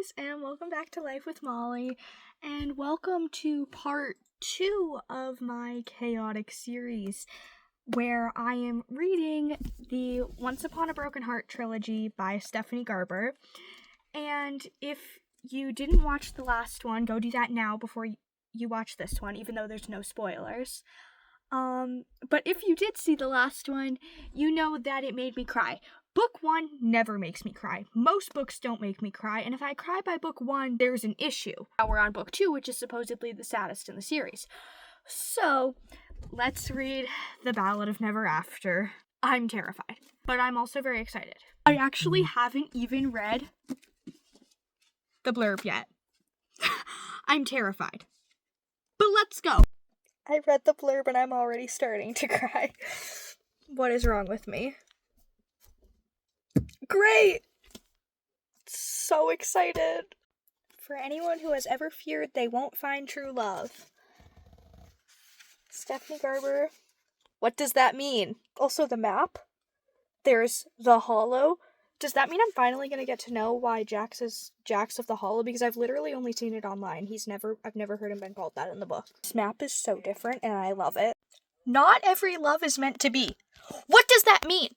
guys, and welcome back to Life with Molly, and welcome to part 2 of my chaotic series, where I am reading the Once Upon a Broken Heart trilogy by Stephanie Garber. And if you didn't watch the last one, go do that now before you watch this one, even though there's no spoilers. But if you did see the last one, you know that it made me cry. Book 1 never makes me cry. Most books don't make me cry, and if I cry by book 1, there's an issue. Now we're on book 2, which is supposedly the saddest in the series. So, let's read The Ballad of Never After. I'm terrified, but I'm also very excited. I actually haven't even read the blurb yet. I'm terrified. But let's go. I read the blurb and I'm already starting to cry. What is wrong with me? Great! So excited. For anyone who has ever feared they won't find true love. Stephanie Garber. What does that mean? Also the map. There's the Hollow. Does that mean I'm finally going to get to know why Jax is Jax of the Hollow? Because I've literally only seen it online. I've never heard him been called that in the book. This map is so different and I love it. Not every love is meant to be. What does that mean?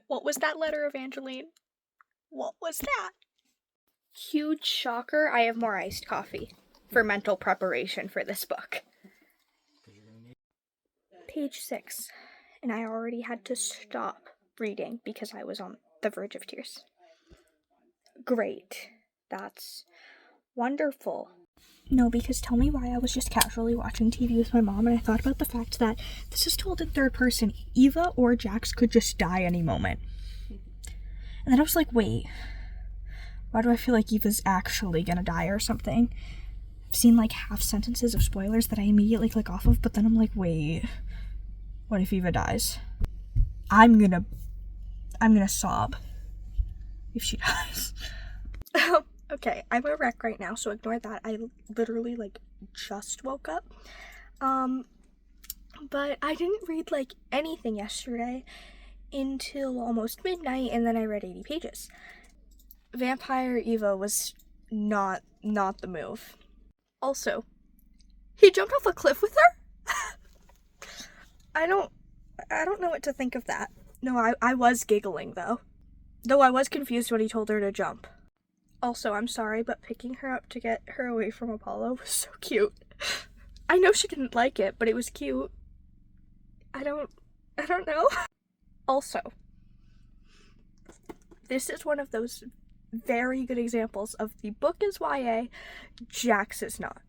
What was that letter, Evangeline? What was that? Huge shocker, I have more iced coffee for mental preparation for this book. Page 6. And I already had to stop reading because I was on the verge of tears. Great. That's wonderful. No, because tell me why I was just casually watching TV with my mom and I thought about the fact that this is told in third person. Eva or Jax could just die any moment. And then I was like, wait, why do I feel like Eva's actually gonna die or something? I've seen like half sentences of spoilers that I immediately click off of, but then I'm like, wait, what if Eva dies? I'm gonna sob if she dies. Okay, I'm a wreck right now, so ignore that. I literally, just woke up. But I didn't read, anything yesterday until almost midnight, and then I read 80 pages. Vampire Eva was not the move. Also, he jumped off a cliff with her? I don't know what to think of that. No, I was giggling, though. Though I was confused when he told her to jump. Also, I'm sorry, but picking her up to get her away from Apollo was so cute. I know she didn't like it, but it was cute. I don't know. Also, this is one of those very good examples of the book is YA, Jax is not.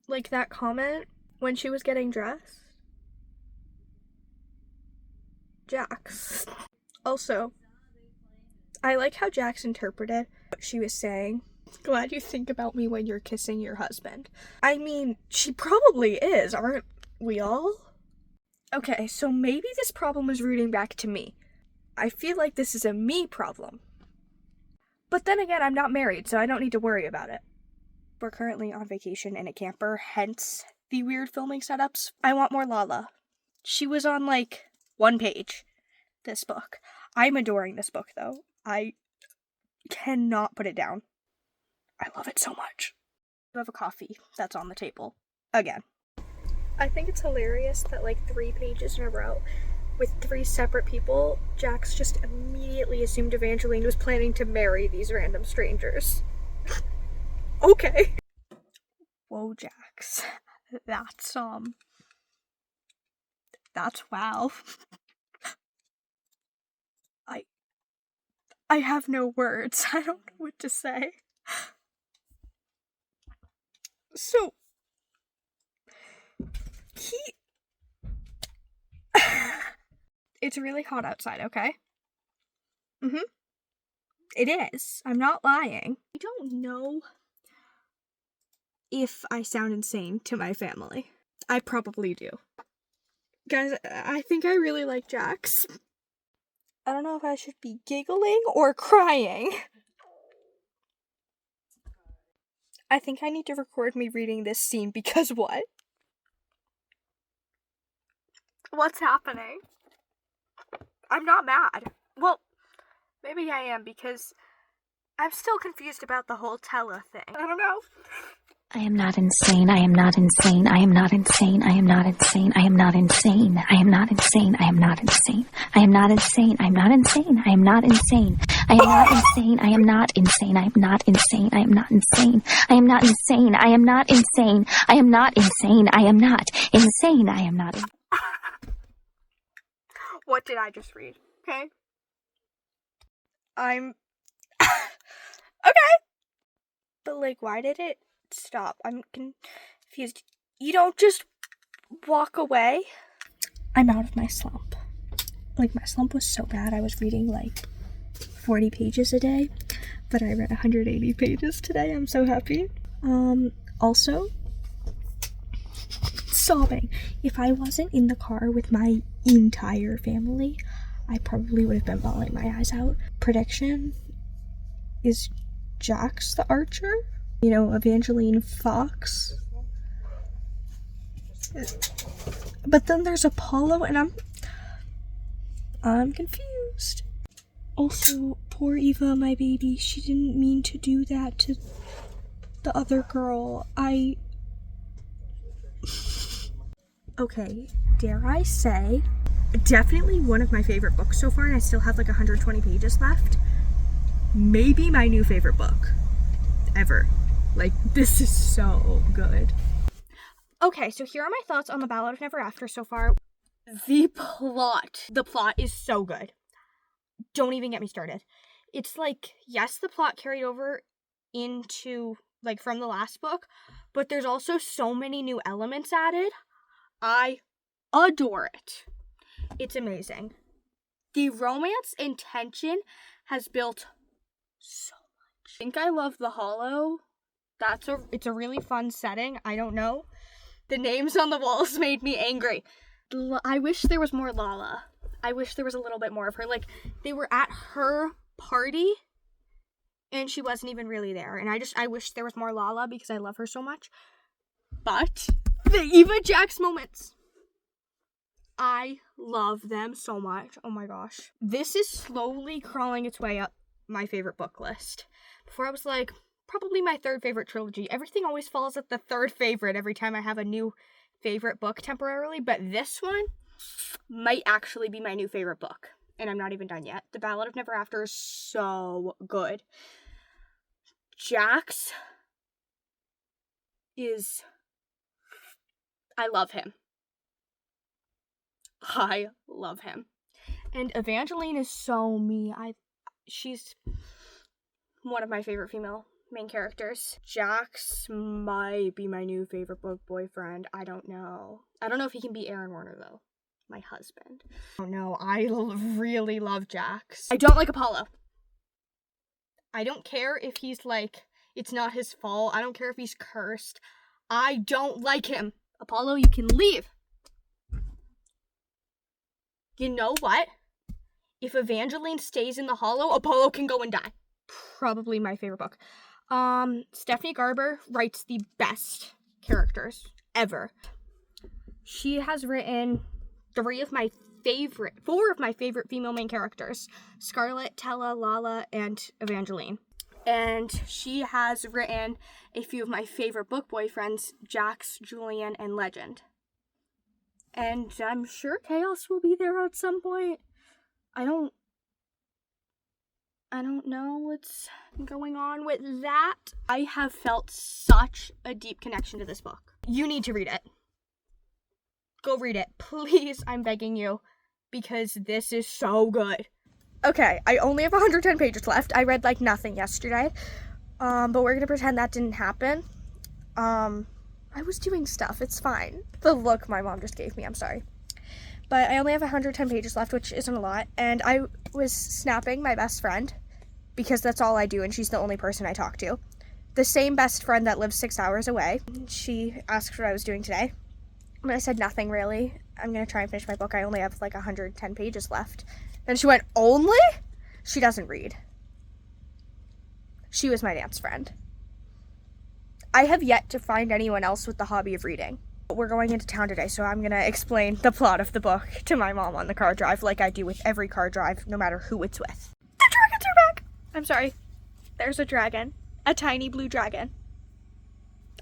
Like that comment when she was getting dressed. Jax. Also, I like how Jax interpreted what she was saying. Glad you think about me when you're kissing your husband. I mean, she probably is, aren't we all? Okay, so maybe this problem is rooting back to me. I feel like this is a me problem. But then again, I'm not married, so I don't need to worry about it. We're currently on vacation in a camper, hence the weird filming setups. I want more Lala. She was on, one page, this book. I'm adoring this book, though. I cannot put it down. I love it so much. I have a coffee that's on the table. Again. I think it's hilarious that 3 pages in a row with 3 separate people, Jax just immediately assumed Evangeline was planning to marry these random strangers. Okay. Whoa, Jax. That's wow. I have no words. I don't know what to say. So, it's really hot outside, okay? It is. I'm not lying. I don't know if I sound insane to my family. I probably do. Guys, I think I really like Jax. I don't know if I should be giggling or crying. I think I need to record me reading this scene because what? What's happening? I'm not mad. Well, maybe I am because I'm still confused about the whole Tella thing. I don't know. I am not insane. I am not insane. I am not insane. I am not insane. I am not insane. I am not insane. I am not insane. I am not insane. I am not insane. I am not insane. I am not insane. I am not insane. I am not insane. I am not insane. I am not insane. I am not insane. I am not insane. I am not insane. I am not. What did I just read? Okay. I'm okay. But like, why did it stop? I'm confused. You don't just walk away. I'm out of my slump. Like, my slump was so bad. I was reading like 40 pages a day, but I read 180 pages today. I'm so happy. Also, sobbing. If I wasn't in the car with my entire family, I probably would have been bawling my eyes out. Prediction is Jax the Archer. You know, Evangeline Fox. But then there's Apollo, and I'm confused. Also, poor Eva, my baby, she didn't mean to do that to the other girl. Okay, dare I say, definitely one of my favorite books so far, and I still have like 120 pages left. Maybe my new favorite book ever. Like, this is so good. Okay, so here are my thoughts on the Ballad of Never After so far. The plot is so good. Don't even get me started. It's like, yes, the plot carried over into, like, from the last book, but there's also so many new elements added. I adore it. It's amazing. The romance and tension has built so much. I think I love the Hollow. It's a really fun setting. I don't know. The names on the walls made me angry. I wish there was more Lala. I wish there was a little bit more of her. Like, they were at her party and she wasn't even really there. And I wish there was more Lala because I love her so much. But the Eva Jax moments, I love them so much. Oh my gosh. This is slowly crawling its way up my favorite book list. Before I was like, probably my third favorite trilogy. Everything always falls at the third favorite every time I have a new favorite book temporarily, but this one might actually be my new favorite book, and I'm not even done yet. The Ballad of Never After is so good. Jax I love him. I love him. And Evangeline is so me. She's one of my favorite female main characters. Jax might be my new favorite book boyfriend. I don't know. I don't know if he can be Aaron Warner, though. My husband. I don't know. I really love Jax. I don't like Apollo. I don't care if he's like, it's not his fault. I don't care if he's cursed. I don't like him. Apollo, you can leave. You know what? If Evangeline stays in the Hollow, Apollo can go and die. Probably my favorite book. Stephanie Garber writes the best characters ever. She has written four of my favorite female main characters: Scarlett, Tella, Lala, and Evangeline. And she has written a few of my favorite book boyfriends: Jax, Julian, and Legend. And I'm sure Chaos will be there at some point. I don't know what's going on with that. I have felt such a deep connection to this book. You need to read it. Go read it. Please, I'm begging you. Because this is so good. Okay, I only have 110 pages left. I read like nothing yesterday. But we're gonna pretend that didn't happen. I was doing stuff. It's fine. The look my mom just gave me, I'm sorry. But I only have 110 pages left, which isn't a lot. And I was snapping my best friend, because that's all I do, and she's the only person I talk to. The same best friend that lives 6 hours away. She asked what I was doing today. And I said nothing, really. I'm going to try and finish my book. I only have like 110 pages left. And she went, only? She doesn't read. She was my dance friend. I have yet to find anyone else with the hobby of reading. We're going into town today, so I'm going to explain the plot of the book to my mom on the car drive, like I do with every car drive, no matter who it's with. The dragons are back! I'm sorry. There's a dragon. A tiny blue dragon.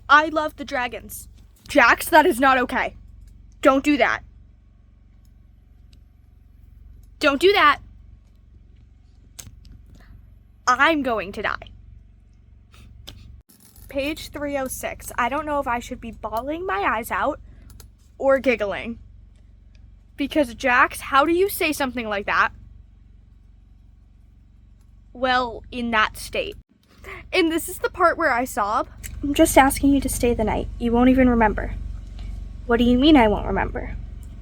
I love the dragons. Jax, that is not okay. Don't do that. Don't do that. I'm going to die. Page 306. I don't know if I should be bawling my eyes out or giggling. Because Jax, how do you say something like that? Well, in that state. And this is the part where I sob. I'm just asking you to stay the night. You won't even remember. What do you mean I won't remember?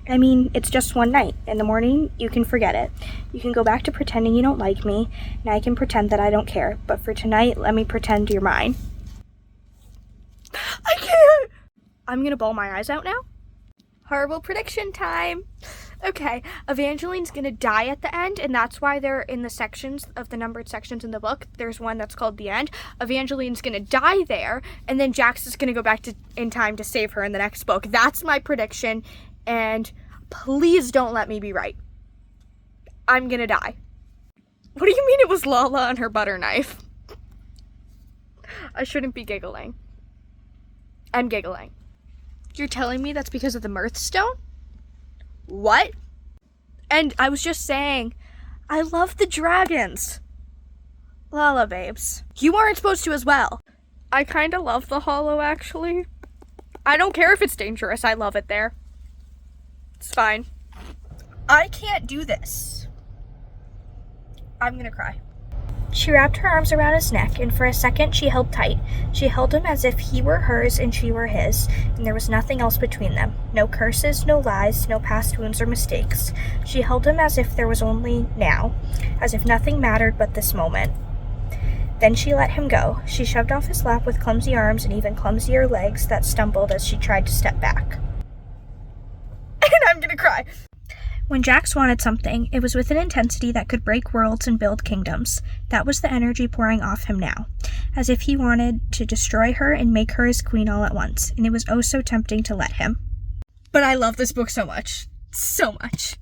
I mean, it's just one night. In the morning, you can forget it. You can go back to pretending you don't like me, and I can pretend that I don't care. But for tonight, let me pretend you're mine. I can't! I'm gonna bawl my eyes out now. Horrible prediction time. Okay, Evangeline's gonna die at the end, and that's why they're in the sections of the numbered sections in the book. There's one that's called The End. Evangeline's gonna die there, and then Jax is gonna go back in time to save her in the next book. That's my prediction, and please don't let me be right. I'm gonna die. What do you mean it was Lala and her butter knife? I shouldn't be giggling. I'm giggling. You're telling me that's because of the Mirth Stone? What? And I was just saying, I love the dragons. Lala, babes. You aren't supposed to as well. I kind of love the hollow, actually. I don't care if it's dangerous. I love it there. It's fine. I can't do this. I'm gonna cry. She wrapped her arms around his neck, and for a second she held tight. She held him as if he were hers and she were his, and there was nothing else between them. No curses, no lies, no past wounds or mistakes. She held him as if there was only now, as if nothing mattered but this moment. Then she let him go. She shoved off his lap with clumsy arms and even clumsier legs that stumbled as she tried to step back. And I'm gonna cry. When Jax wanted something, it was with an intensity that could break worlds and build kingdoms. That was the energy pouring off him now, as if he wanted to destroy her and make her his queen all at once, and it was oh so tempting to let him. But I love this book so much. So much.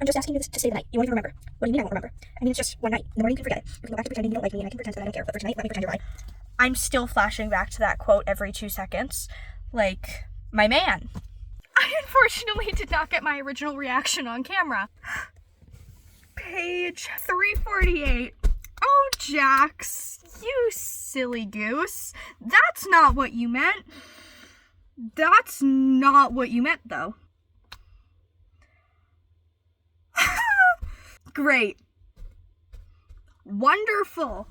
I'm just asking you to stay the night. You won't even remember. What do you mean I won't remember? I mean, it's just one night. In the morning you can forget it. You can go back to pretending you don't like me, and I can pretend that I don't care. But for tonight, let me pretend you're mine. I'm still flashing back to that quote every 2 seconds. Like, my man. I unfortunately did not get my original reaction on camera. Page 348. Oh, Jax, you silly goose. That's not what you meant. That's not what you meant, though. Great. Wonderful.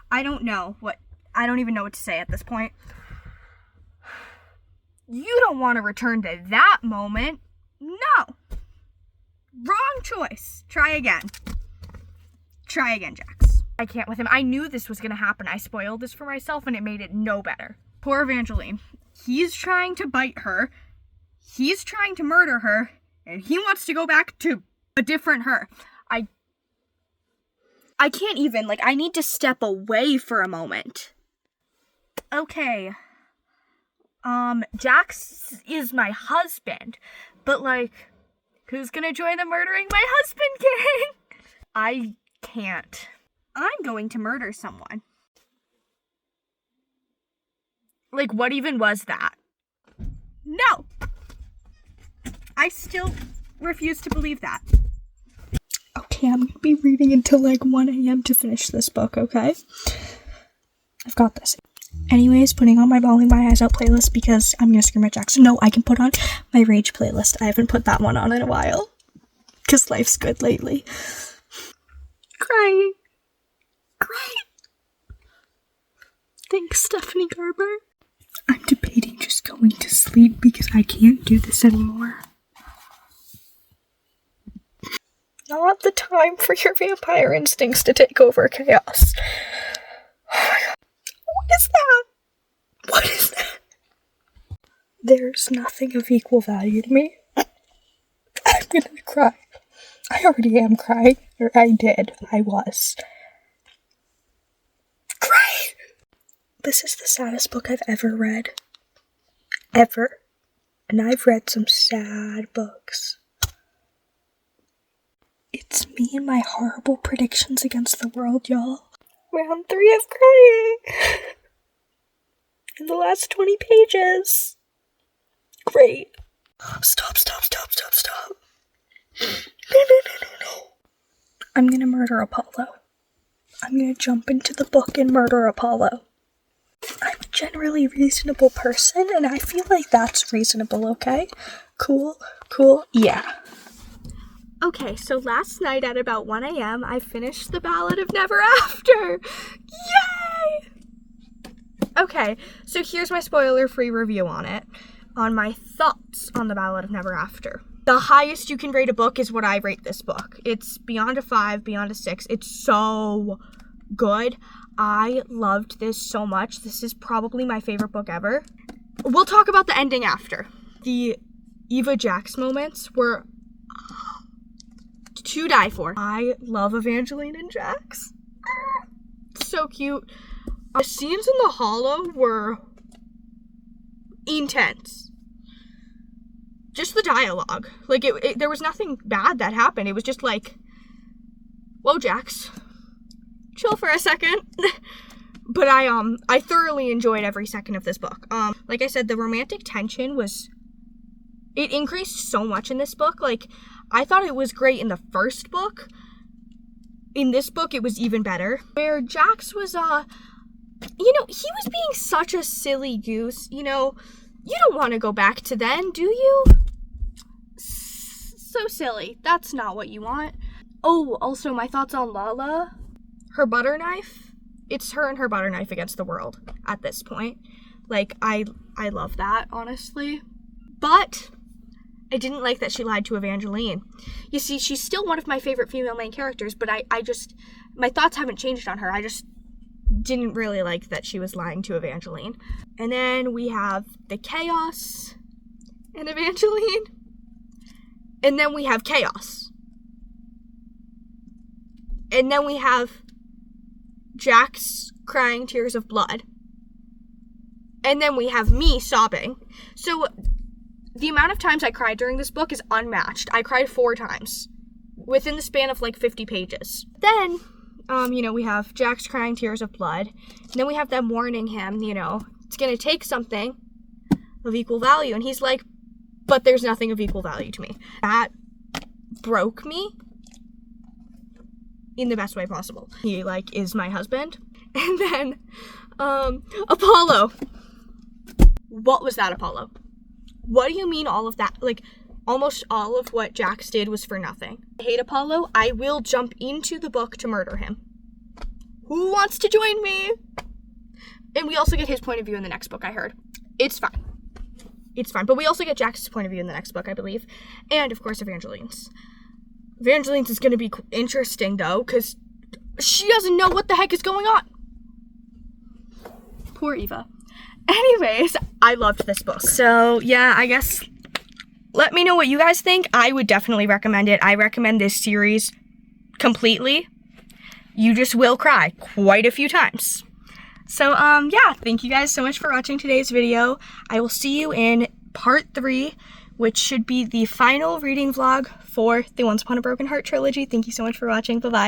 I don't even know what to say at this point. You don't want to return to that moment. No. Wrong choice. Try again. Try again, Jax. I can't with him. I knew this was going to happen. I spoiled this for myself and it made it no better. Poor Evangeline. He's trying to bite her. He's trying to murder her. And he wants to go back to a different her. I can't even. I need to step away for a moment. Okay. Jax is my husband, but who's gonna join the murdering my husband gang? I can't. I'm going to murder someone. What even was that? No! I still refuse to believe that. Okay, I'm gonna be reading until 1 a.m. to finish this book, okay? I've got this. Anyways, putting on my Bawling My Eyes Out playlist because I'm gonna scream at Jackson. No, I can put on my Rage playlist. I haven't put that one on in a while. Because life's good lately. Crying. Great. Thanks, Stephanie Garber. I'm debating just going to sleep because I can't do this anymore. Not the time for your vampire instincts to take over chaos. Oh my god. What is that? What is that? There's nothing of equal value to me. I'm gonna cry. I already am crying. Or I was. Cry! This is the saddest book I've ever read. Ever. And I've read some sad books. It's me and my horrible predictions against the world, y'all. Round 3 of crying. In the last 20 pages. Great. Stop. No. I'm gonna murder Apollo. I'm gonna jump into the book and murder Apollo. I'm a generally reasonable person, and I feel like that's reasonable, okay? Cool, yeah. Okay, so last night at about 1 a.m., I finished the Ballad of Never After! Yay! Okay, so here's my spoiler-free review on it, on my thoughts on the Ballad of Never After. The highest you can rate a book is what I rate this book. It's beyond a 5, beyond a 6. It's so good. I loved this so much. This is probably my favorite book ever. We'll talk about the ending after. The Eva Jax moments were to die for. I love Evangeline and Jax. So cute. The scenes in the Hollow were intense. Just the dialogue. Like, there was nothing bad that happened. It was just like, whoa, Jax. Chill for a second. But I thoroughly enjoyed every second of this book. Like I said, the romantic tension it increased so much in this book. Like, I thought it was great in the first book. In this book, it was even better. Where Jax was, he was being such a silly goose. You don't want to go back to then, do you? So silly. That's not what you want. Oh, also, my thoughts on Lala. Her butter knife. It's her and her butter knife against the world at this point. Like, I love that, honestly. But I didn't like that she lied to Evangeline. You see, she's still one of my favorite female main characters, but my thoughts haven't changed on her. I just didn't really like that she was lying to Evangeline. And then we have the chaos and Evangeline. And then we have chaos. And then we have Jax crying tears of blood. And then we have me sobbing. So the amount of times I cried during this book is unmatched. I cried 4 times within the span of like 50 pages. Then, we have Jax crying tears of blood. And then we have them warning him, it's going to take something of equal value. And he's like, but there's nothing of equal value to me. That broke me in the best way possible. He, is my husband. And then, Apollo. What was that, Apollo? What do you mean all of that? Almost all of what Jax did was for nothing. I hate Apollo. I will jump into the book to murder him. Who wants to join me? And we also get his point of view in the next book, I heard. It's fine. But we also get Jax's point of view in the next book, I believe. And, of course, Evangeline's. Evangeline's is going to be interesting, though, because she doesn't know what the heck is going on. Poor Eva. Anyways, I loved this book. So, yeah, I guess let me know what you guys think. I would definitely recommend it. I recommend this series completely. You just will cry quite a few times. So, yeah, thank you guys so much for watching today's video. I will see you in part 3, which should be the final reading vlog for the Once Upon a Broken Heart trilogy. Thank you so much for watching. Bye-bye.